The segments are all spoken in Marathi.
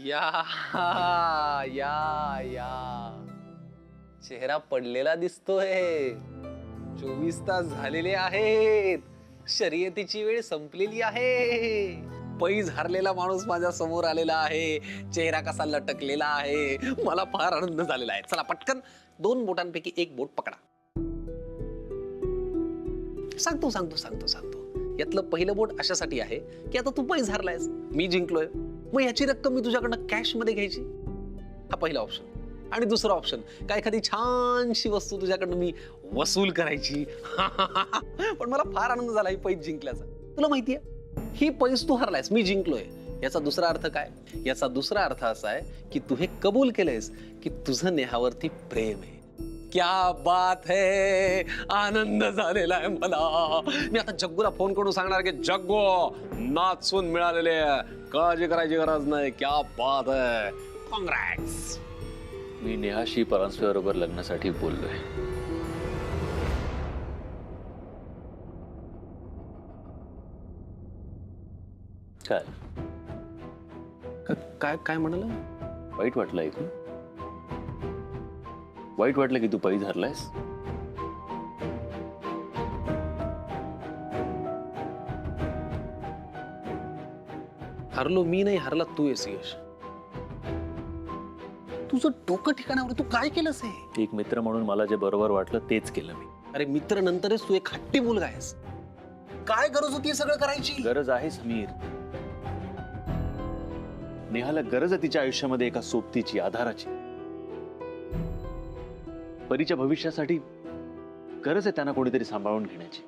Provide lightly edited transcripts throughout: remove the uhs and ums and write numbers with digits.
या या या चेहरा पडलेला दिसतोय. 24 तास झालेले आहेत. शर्यतीची वेळ संपलेली आहे. पैज हरलेला माणूस माझ्या समोर आलेला आहे. चेहरा कसा लटकलेला आहे. मला फार आनंद झालेला आहे. चला पटकन 2 बोटांपैकी एक बोट पकडा. सांगतो सांगतो सांगतो सांगतो. यातलं पहिलं बोट अशासाठी आहे की आता तू पैज हरलायस, मी जिंकलोय, मग याची रक्कम मी तुझ्याकडनं कॅश मध्ये घ्यायची. हा पहिला ऑप्शन. आणि दुसरा ऑप्शन, काय एखादी छानशी वस्तू तुझ्याकडनं मी वसूल करायची. पण मला फार आनंद झाला ही पैज जिंकल्याचा. तुला माहितीये ही पैज तू हरलायस, मी जिंकलोय. याचा दुसरा अर्थ काय? याचा दुसरा अर्थ असा आहे की तू हे कबूल केलंयस की तुझं नेहावरती प्रेम आहे. क्या बात है, आनंद झालेला आहे मला. मी आता जग्गूला फोन करून सांगणार की जग्गू नाचून मिळालेले, काळजी करायची गरज नाही. क्या बात है, कॉंग्रॅट्स. मी नेहाशी परांजपेबरोबर लग्नासाठी बोललोय. काय काय काय म्हणाला? वाईट वाटलं ऐकून? वाईट वाटलं की तू पैज हरलायस? हरलो मी नाही, हरला तू आहेस यश. तुझं डोकं ठिकाणावर. तू काय केलंस हे? एक मित्र म्हणून मला जे बरोबर वाटलं तेच केलं मी. अरे मित्र नंतरच तू एक हट्टी मुलगा आहेस. काय गरज होती सगळं करायची? गरज आहे समीर. नेहाला गरज आहे तिच्या आयुष्यामध्ये एका सोबतीची, आधाराची. परीच्या भविष्यासाठी गरज आहे त्यांना कोणीतरी सांभाळून घेण्याची.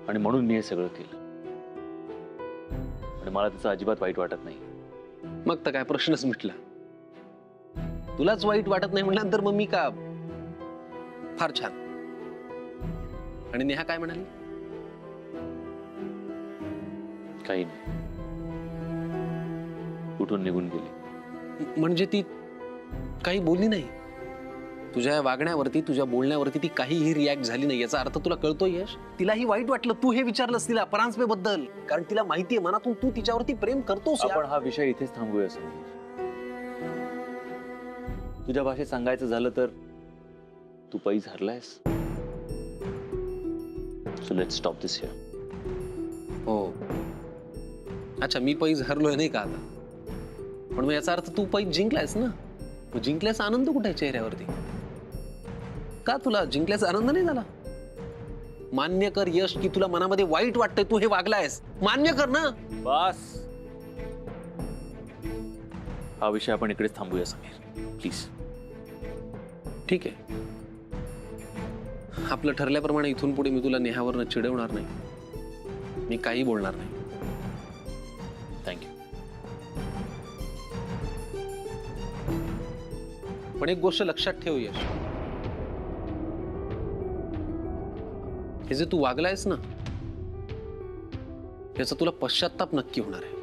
आणि म्हणून मी हे सगळं केलं. आणि मला त्याचं अजिबात वाईट वाटत नाही. मग तर काय प्रश्नच मिटला. तुलाच वाईट वाटत नाही म्हटल्यानंतर मग मी का? फार छान. आणि नेहा काय म्हणाली? काही नाही, कुठून निघून गेली. म्हणजे ती काही बोलली नाही? तुझ्या वागण्यावरती, तुझ्या बोलण्यावरती ती काहीही रिॲक्ट झाली नाही. याचा अर्थ तुला कळतोय यश? तिलाही वाईट वाटलं तू हे विचारलंस तिला परांजपे बद्दल, कारण तिला माहितीये मनातून तू तिच्यावरती प्रेम करतोस. आपण हा विषय इथेच थांबूया समीर. तुझ्या भाषेत सांगायचं झालं तर तू पैज हरलायस. So let's stop this here. हो, अच्छा मी पैज हरलोय नाही का आता? पण मग याचा अर्थ तू पैज जिंकलायस ना. मग जिंकल्याचा आनंद कुठे आहे चेहऱ्यावरती? का तुला जिंकल्याचा आनंद नाही झाला? मान्य कर यश की तुला मनामध्ये वाईट वाटतंय, तू हे वागलायस. मान्य कर ना. बस, हा विषय आपण इकडेच थांबूया समीर, प्लीज. ठीक आहे, आपलं ठरल्याप्रमाणे इथून पुढे मी तुला नेहावरनं चिडवणार नाही. मी काही बोलणार नाही. थँक्यू. पण एक गोष्ट लक्षात ठेव यश, हे जे तू वागलायस ना याचा तुला पश्चाताप नक्की होणार आहे.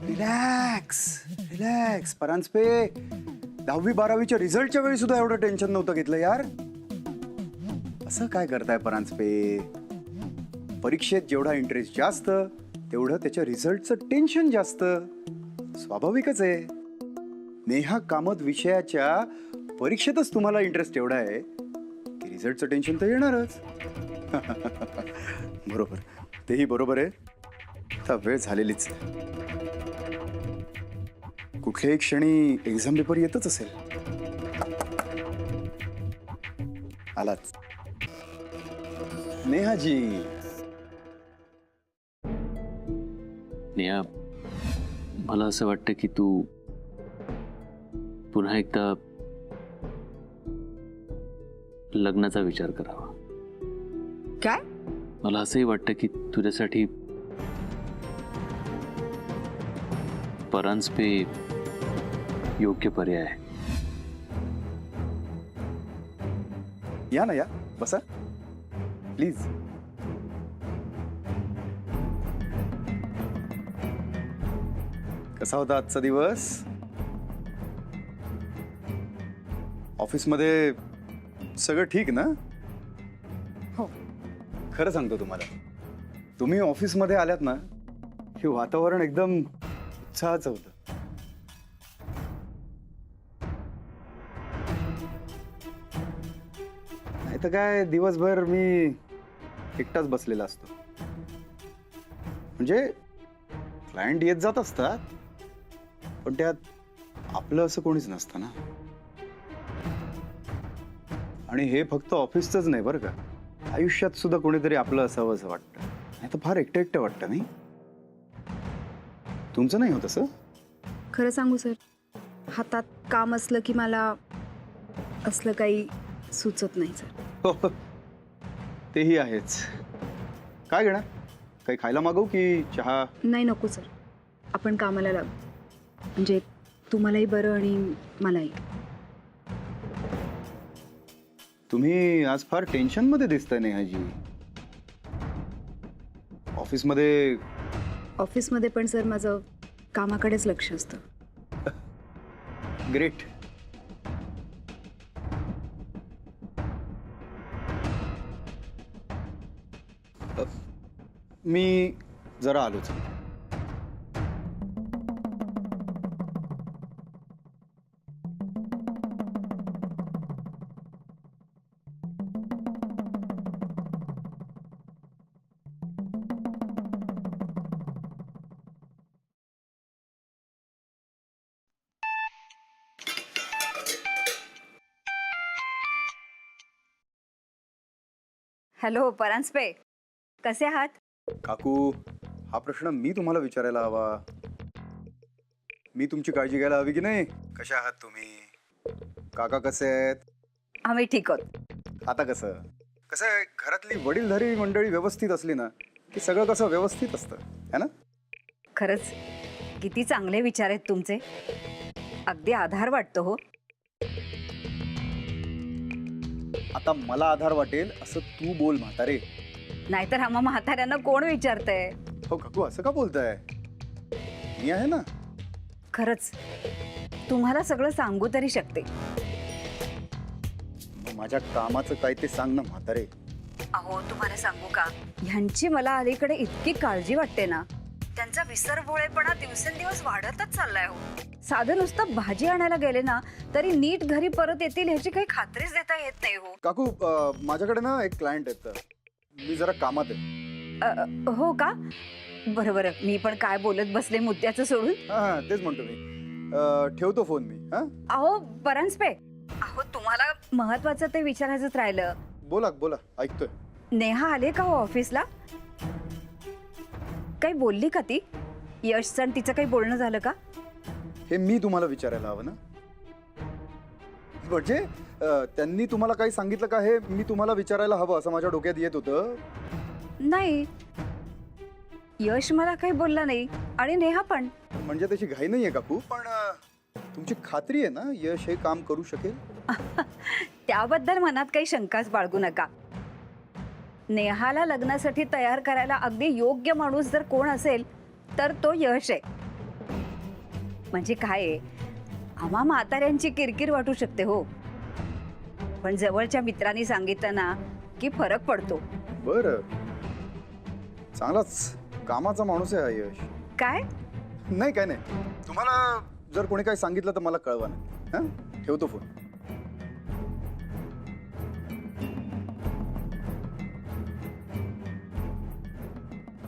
Relax relax Paranjpe. 10वी-12वीच्या रिझल्टच्या वेळी सुद्धा एवढं टेन्शन नव्हतं घेतलं यार. असं काय करताय परांजपे? परीक्षेत जेवढा इंटरेस्ट जास्त तेवढं त्याच्या रिझल्टचं टेन्शन जास्त. स्वाभाविकच आहे. नेहा कामत विषयाच्या परीक्षेतच तुम्हाला इंटरेस्ट एवढा आहे की रिझल्टचं टेन्शन तर येणारच. बरोबर, तेही बरोबर आहे. आता वेळ झालेलीच. कुठल्याही क्षणी एक्झाम पेपर येतच असेल. आलाच नेहाजी. नेहा, मला असं वाटतं की तू पुन्हा एकदा लग्नाचा विचार करावा. काय? मला असंही वाटतं की तुझ्यासाठी परांजपे योग्य पर्याय आहे. या ना, या बसा प्लीज. कसा होता आजचा दिवस? ऑफिसमध्ये सगळं ठीक ना? हो. खरं सांगतो तुम्हाला, तुम्ही ऑफिसमध्ये आल्यात ना, हे वातावरण एकदम उत्साहाचं होतं. नाही तर काय, दिवसभर मी एकटाच बसलेला असतो. म्हणजे क्लायंट येत जात असतात, पण त्यात आपलं असं कोणीच नसतं ना. आणि हे फक्त ऑफिसचंच नाही बरं का, आयुष्यात सुद्धा कोणीतरी आपलं असावं असं वाटतं. नाही तर फार एकटं एकटं वाटतं नाही? तुमचं नाही होत असं? खरं सांगू सर, हातात काम असलं की मला असलं काही सुचत नाही सर. हो, तेही आहेच. काय घेणार? काही खायला मागवू की चहा? नाही, नको सर, आपण कामाला लागू. म्हणजे तुम्हालाही बरं आणि मलाही. तुम्ही आज फार टेन्शनमध्ये दिसताय नेहाजी. ऑफिसमध्ये ऑफिसमध्ये पण सर माझं कामाकडेच लक्ष असतं. ग्रेट. मी जरा आलोच. हॅलो परांजपे, कसे आहात? काकू, हा प्रश्न मी तुम्हाला विचारायला हवा. मी तुमची काळजी घ्यायला हवी की नाही? कशा आहात तुम्ही? काका कसे आहेत? आम्ही ठीक आहोत. आता कसं कसं आहे, घरातली वडीलधारी मंडळी व्यवस्थित असली ना की सगळं कसं व्यवस्थित असतं, है ना? खरंच किती चांगले विचार आहेत तुमचे. अगदी आधार वाटतो हो. आता मला आधार वाटेल असं तू बोल म्हातारे. नाहीतर आम्हा म्हाताऱ्यांना कोण विचारतंय? हो काकू, असं का बोलताय? मी आहे ना. खरंच तुम्हाला सगळं सांगू तरी शकते. मग माझ्या कामाचं काय ते सांग ना म्हातारे. अहो तुम्हाला सांगू का, ह्यांची मला अलीकडे इतकी काळजी वाटते ना, त्यांचा विसरभोळेपणा दिवसेंदिवस वाढतच चाललाय हो. साधं नुसतं भाजी आणायला गेले ना तरी नीट घरी परत येतील ह्याची काही खात्रीच देता येत नाही हो. काकू, माझ्याकडे ना एक क्लायंट आहेत, मी जरा कामात आहे. हो का? बरं बरं, मी पण काय बोलत बसले मुद्द्याचं सोडून. हा, तेच म्हणतो मी. ठेवतो फोन मी. हा, अहो परांजपे, अहो तुम्हाला महत्वाचं ते विचारायचंच राहिलं. बोला बोला, ऐकतोय. नेहा आले का हो ऑफिसला? काही बोलली का ती? यशचं आणि तिचं काही बोलणं झालं का? हे मी तुम्हाला विचारायला हवं ना. म्हणजे त्यांनी तुम्हाला काही सांगितलं का हे मी तुम्हाला विचारायला हवं असं माझ्या डोक्यात येत होतं. नाही, यश मला काही बोलला नाही आणि नेहा पण. म्हणजे त्याची घाई नाहीये काकू, पण तुमची खात्री आहे ना यश हे काम करू शकेल? त्याबद्दल मनात काही शंकाच बाळगू नका. नेहाला लग्नासाठी तयार करायला अगदी योग्य माणूस जर कोण असेल तर तो यश आहे. म्हणजे काय आहे, आम्हा म्हाताऱ्यांची किरकिर वाटू शकते हो, पण जवळच्या मित्रांनी सांगितलं ना की फरक पडतो. बरं, चांगलाच कामाचा माणूस आहे हा यश. काय? नाही काय नाही, तुम्हाला जर कोणी काही सांगितलं तर मला कळवा ना. हा, ठेवतो फोन.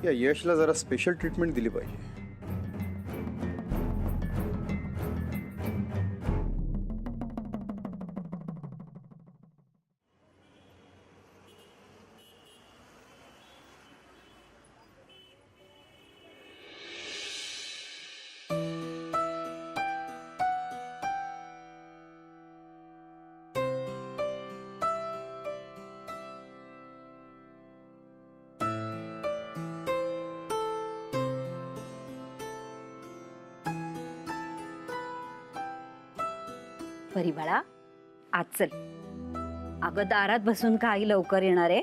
या यशला जरा स्पेशल ट्रीटमेंट दिली पाहिजे. परी बाळा, आज चल. अगं दारात बसून का आई लवकर येणार आहे?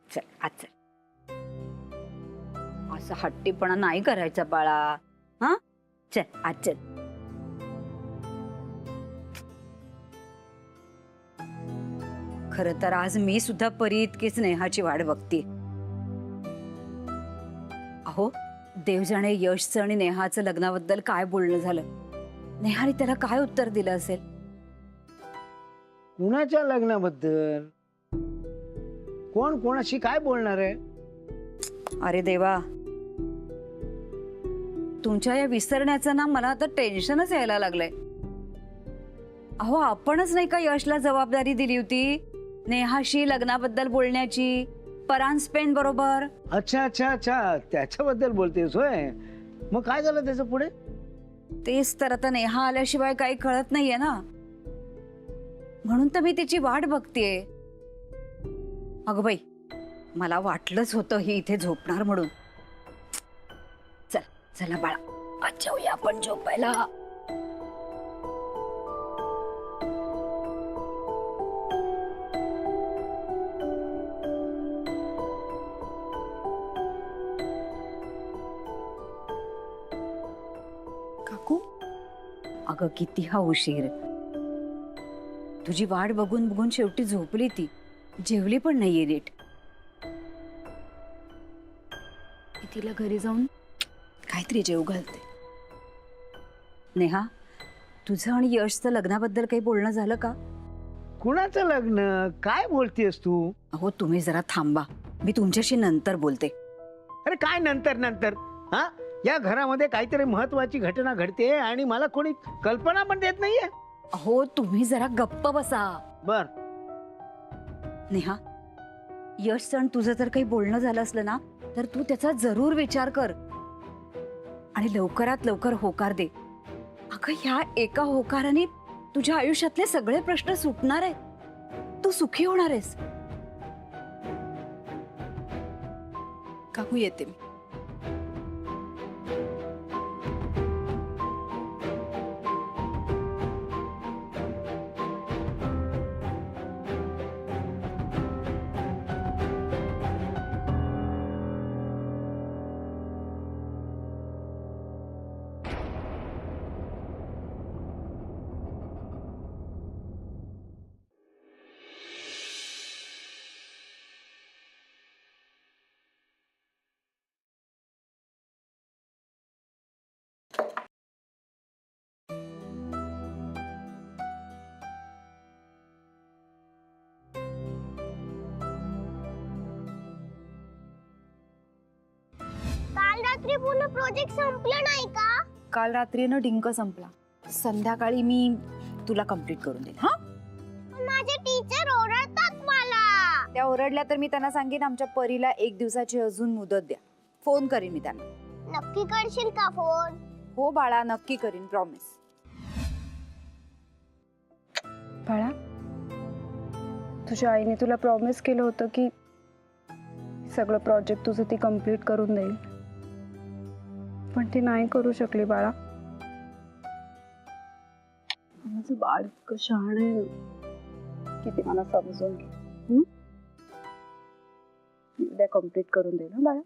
चल आज चल. असं हट्टीपणा नाही करायचा बाळा. हा चल आज चल. खरं तर आज मी सुद्धा परी इतकीच नेहाची वाट बघते. अहो देव जाणे यशचं आणि नेहाचं लग्नाबद्दल काय बोलणं झालं. नेहाने त्याला काय उत्तर दिलं असेल? कुणाच्या लग्नाबद्दल? कोण कोणाशी काय बोलणार आहे? अरे देवा, तुमच्या या विसरण्याचं ना मला आता टेन्शनच यायला लागलंय. अहो आपणच नाही का यशला जबाबदारी दिली होती नेहाशी लग्नाबद्दल बोलण्याची, परांजपेन बरोबर. अच्छा अच्छा अच्छा, त्याच्याबद्दल बोलतेस होय. मग काय झालं त्याचं पुढे? तेच तर आता नेहा आल्याशिवाय काही कळत नाहीये ना, म्हणून तर मी तिची वाट बघतेय. अगं बाई, मला वाटलंच होतं ही इथे झोपणार म्हणून. चल चला बाळा, आज जाऊया आपण झोपायला. काकू, अगं किती हा उशीर. तुझी वाट बघून बघून शेवटी झोपली ती. जेवली पण नाहीये नीट. मी तिला घरी जाऊन काहीतरी जेव घालते. नेहा, तुझं आणि यशचं लग्नाबद्दल काही बोलणं झालं का? कुणाचं लग्न? काय बोलतेस तू? अहो तुम्ही जरा थांबा, मी तुमच्याशी नंतर बोलते. अरे काय नंतर नंतर? हा, या घरामध्ये काहीतरी महत्वाची घटना घडते आणि मला कोणी कल्पना पण देत नाहीये. अहो तुम्ही जरा गप्प बसा. बर, नेहा, यशचं आणि तुझं जर काही बोलणं झालं असलं ना, तर तू त्याचा जरूर विचार कर आणि लवकरात लवकर होकार दे. अगं ह्या एका होकाराने तुझ्या आयुष्यातले सगळे प्रश्न सुटणार आहेत. तू सुखी होणार आहेस. काकू येते मी. काल रात्री पूर्ण प्रोजेक्ट संपलं नाही का? काल रात्रीनं डिंक संपला. संध्याकाळी मी तुला कंप्लीट करून देईन. हा, माझे टीचर ओरडतात मला. त्या ओरडल्या तर मी त्यांना सांगेन आमच्या परीला 1 दिवसाची अजून मुदत द्या. फोन करीन मी त्यांना. नक्की करशील का फोन? हो बाळा, नक्की करीन, प्रॉमिस. बाळा, तुझ्या आईने तुला प्रॉमिस केलं होतं की सगळं प्रोजेक्ट तुझं ती कंप्लीट करून देईल, पण ती नाही करू शकली बाळा. माझं बाळ इतकं शहाण आहे ना, की ती मला समजून घे. उद्या कंप्लीट करून दे ना बाळा.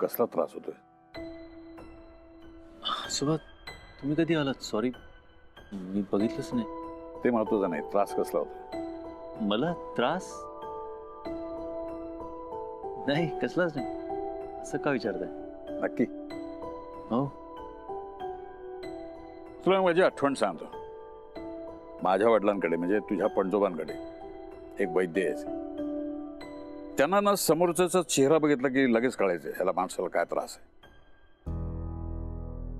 कसला त्रास होतोय? आजोबा तुम्ही कधी आलात? सॉरी, मी बघितलंच नाही. ते महत्वाचं नाही, त्रास कसला होतोय? मला त्रास नाही, कसलाच नाही. असं का विचारताय? नक्की? हो. तुला माझी आठवण सांगतो. माझ्या वडिलांकडे म्हणजे तुझ्या पणजोबांकडे एक वैद्य यायचे. त्यांना ना समोरचा चेहरा बघितला की लगेच कळायचं ह्याला माणसाला काय त्रास आहे.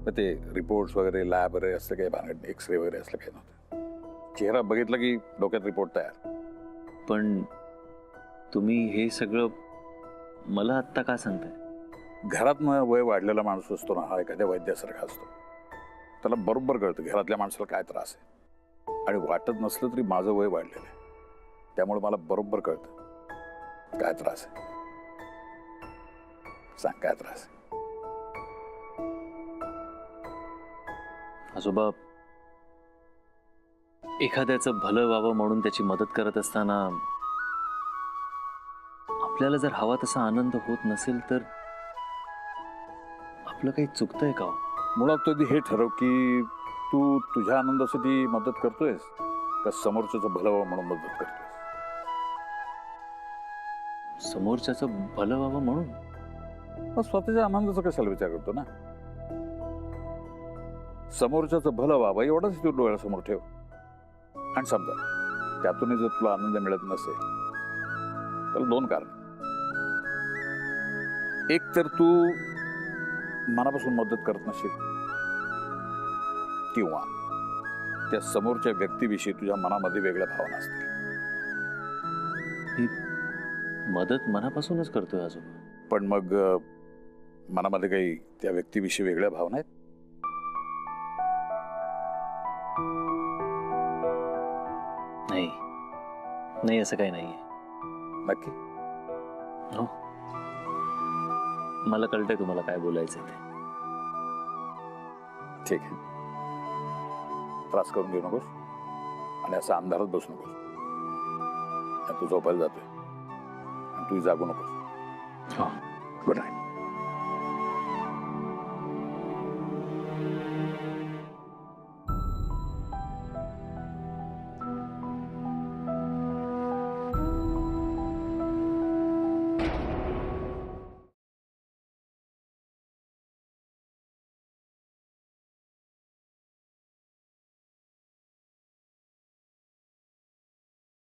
मग ते रिपोर्ट्स वगैरे लॅब वगैरे असलं काही भानगड, एक्सरे वगैरे असलं काही नव्हतं. चेहरा बघितला की डोक्यात रिपोर्ट तयार. पण तुम्ही हे सगळं मला आत्ता का सांगताय? घरात वय वाढलेला माणूस असतो ना, हा एखाद्या वैद्यासारखा असतो. त्याला बरोबर कळतं घरातल्या माणसाला काय त्रास आहे. आणि वाटत नसलं तरी माझं वय वाढलेलं आहे, त्यामुळे मला बरोबर कळतं काय त्रास आहे. सांग काय त्रास आहे. आजोबा, एखाद्याचं भलं व्हावं म्हणून त्याची मदत करत असताना आपल्याला जर हवा तसा आनंद होत नसेल तर आपलं काही चुकतंय का? मुळात तू हे ठरव की तू तुझ्या आनंदासाठी मदत करतोयस का समोरच्याचं भलं व्हावं म्हणून मदत करतोयस. समोरच्याचं भलं व्हावं म्हणून? मग स्वतःच्या आनंदाचा कशाला विचार करतो ना. समोरच्याचं भलं व्हावं एवढंच तू डोळ्यासमोर ठेव. आणि समजा त्यातूनही जर तुला आनंद मिळत नसेल तर 2 कारण. एक तर तू मनापासून मदत करत नसेल किंवा त्या समोरच्या व्यक्तीविषयी तुझ्या मनामध्ये वेगळ्या भावना असतील. मदत मनापासूनच करतोय आजोबा. पण मग मनामध्ये काही त्या व्यक्तीविषयी वेगळ्या भावना आहेत? नाही नाही, असं काही नाहीये. नक्की? हो, मला कळतंय तुम्हाला काय बोलायचंय ते. ठीक आहे, त्रास करून घेऊ नकोस आणि असं अंधारात बसू नकोस. तू झोपायला जातोय आणि तू जागू नकोस. हो. Good night.